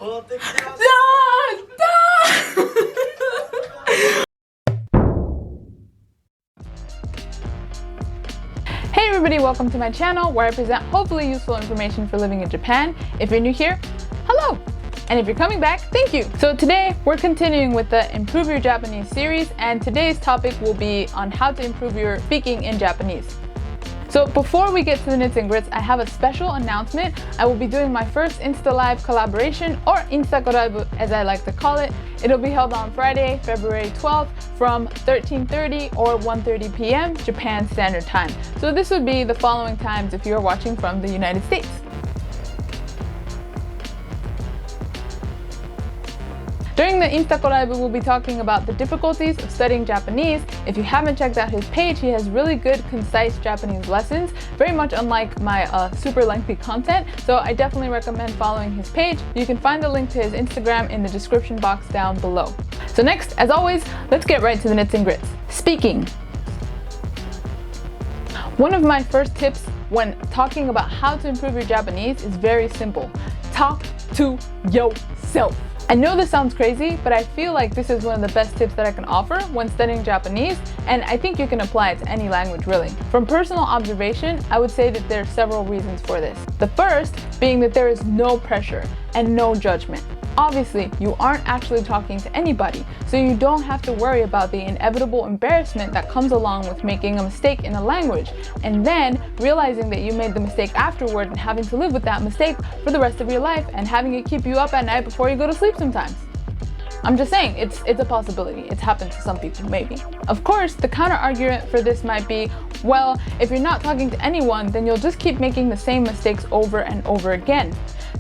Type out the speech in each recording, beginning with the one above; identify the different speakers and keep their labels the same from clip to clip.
Speaker 1: Hey everybody, welcome to my channel where I present hopefully useful information for living in Japan. If you're new here, hello! And if you're coming back, thank you! So today we're continuing with the Improve Your Japanese series, and today's topic will be on how to improve your speaking in Japanese. So before we get to the nits and grits, I have a special announcement. I will be doing my first Insta Live collaboration, or Instakorabu as I like to call it. It'll be held on Friday, February 12th from 13:30 or 1:30 p.m. Japan Standard Time. So this would be the following times if you're watching from the United States. During the Instakorabu, we'll be talking about the difficulties of studying Japanese. If you haven't checked out his page, he has really good, concise Japanese lessons, very much unlike my super lengthy content, so I definitely recommend following his page. You can find the link to his Instagram in the description box down below. So next, as always, let's get right to the nits and grits. Speaking. One of my first tips when talking about how to improve your Japanese is very simple. Talk to yourself. I know this sounds crazy, but I feel like this is one of the best tips that I can offer when studying Japanese, and I think you can apply it to any language really. From personal observation, I would say that there are several reasons for this. The first being that there is no pressure and no judgment. Obviously, you aren't actually talking to anybody, so you don't have to worry about the inevitable embarrassment that comes along with making a mistake in a language, and then realizing that you made the mistake afterward and having to live with that mistake for the rest of your life and having it keep you up at night before you go to sleep sometimes. I'm just saying, it's a possibility. It's happened to some people, maybe. Of course, the counter argument for this might be, well, if you're not talking to anyone, then you'll just keep making the same mistakes over and over again.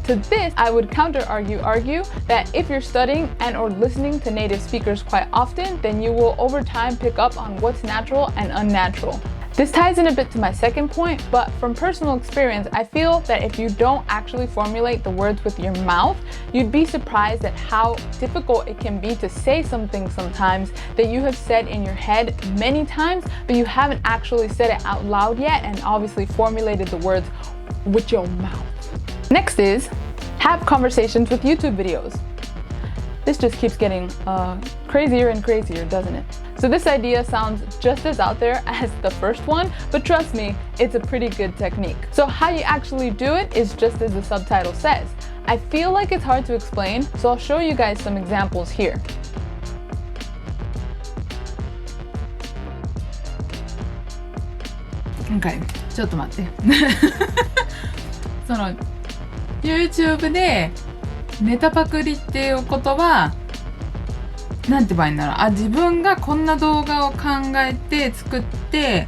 Speaker 1: To this, I would argue that if you're studying and or listening to native speakers quite often, then you will over time pick up on what's natural and unnatural. This ties in a bit to my second point, but from personal experience, I feel that if you don't actually formulate the words with your mouth, you'd be surprised at how difficult it can be to say something sometimes that you have said in your head many times, but you haven't actually said it out loud yet and obviously formulated the words with your mouth. Next is, have conversations with YouTube videos. This just keeps getting crazier and crazier, doesn't it? So this idea sounds just as out there as the first one, but trust me, it's a pretty good technique. So how you actually do it is just as the subtitle says. I feel like it's hard to explain, so I'll show you guys some examples here. Okay, ちょっと待って。そのYouTube でネタパクリっていうことはなんて言えばいいんだろう。自分がこんな動画を考えて作って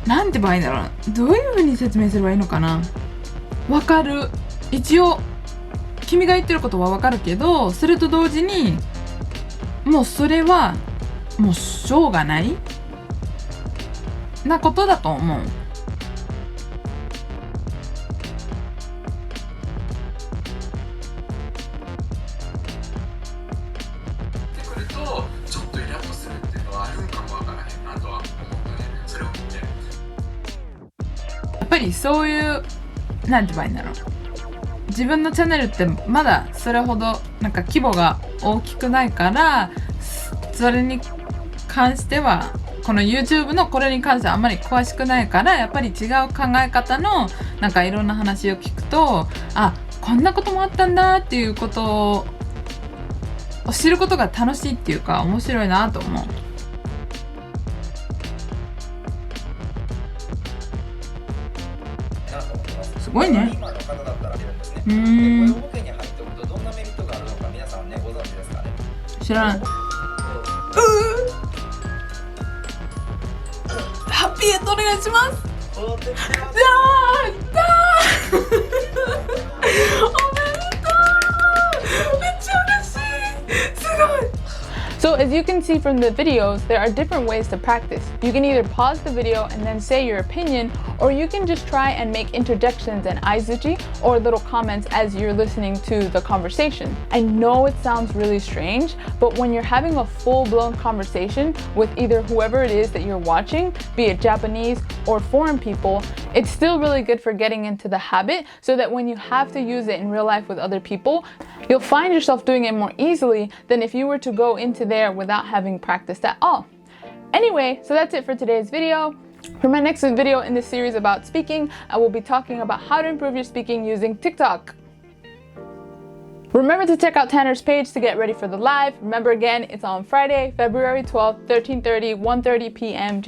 Speaker 1: なんて言えばいいんだろう。どういう風に説明すればいいのかな。わかる。一応君が言ってることはわかるけど、それと同時にもうそれはもうしょうがないなことだと思う。やっぱりそういうなんて言えばいいんだろう。自分のチャンネルってまだそれほどなんか規模が大きくないから、それに関してはこの YouTube のこれに関してはあんまり詳しくないから、やっぱり違う考え方のなんかいろんな話を聞くと、こんなこともあったんだっていうことを知ることが楽しいっていうか面白いなと思う。すごいね。今の方だったら出るんですね。雇用保険に入っておくとどんなメリットがあるのか皆さんねご存知ですかね。知らない。ハッピーエンドお願いします。じゃあおめでとう。めっちゃ嬉しい。すごい。So So as you can see from the videos, there are different ways to practice. You can either pause the video and then say your opinion, or you can just try and make interjections and aizuchi or little comments as you're listening to the conversation. I know it sounds really strange, but when you're having a full-blown conversation with either whoever it is that you're watching, be it Japanese or foreign people, it's still really good for getting into the habit so that when you have to use it in real life with other people, you'll find yourself doing it more easily than if you were to go into there without having practiced at all. Anyway, so that's it for today's video. For my next video in this series about speaking, I will be talking about how to improve your speaking using TikTok. Remember to check out Tanner's page to get ready for the live. Remember again, it's on Friday, February 12th, 13:30, 1:30 p.m.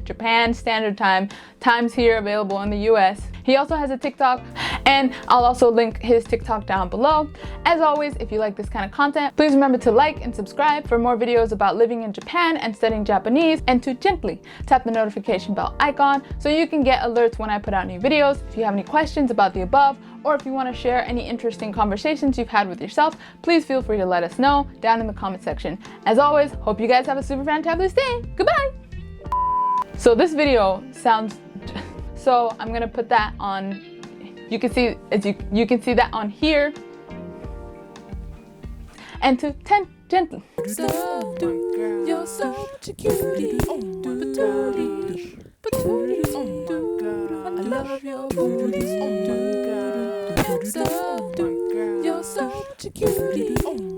Speaker 1: Japan Standard Time. Times here available in the US. He also has a TikTok, and I'll also link his TikTok down below. As always, if you like this kind of content, please remember to like and subscribe for more videos about living in Japan and studying Japanese, and to gently tap the notification bell icon so you can get alerts when I put out new videos. If you have any questions about the above, or if you want to share any interesting conversations you've had with yourself, please feel free to let us know down in the comment section. As always, hope you guys have a super fantabulous day. Goodbye! So this video sounds... So I'm gonna put that on... You can see, as you can see that on here. And to gently.
Speaker 2: You're such a cutie. I love your booty. You're such a cutie.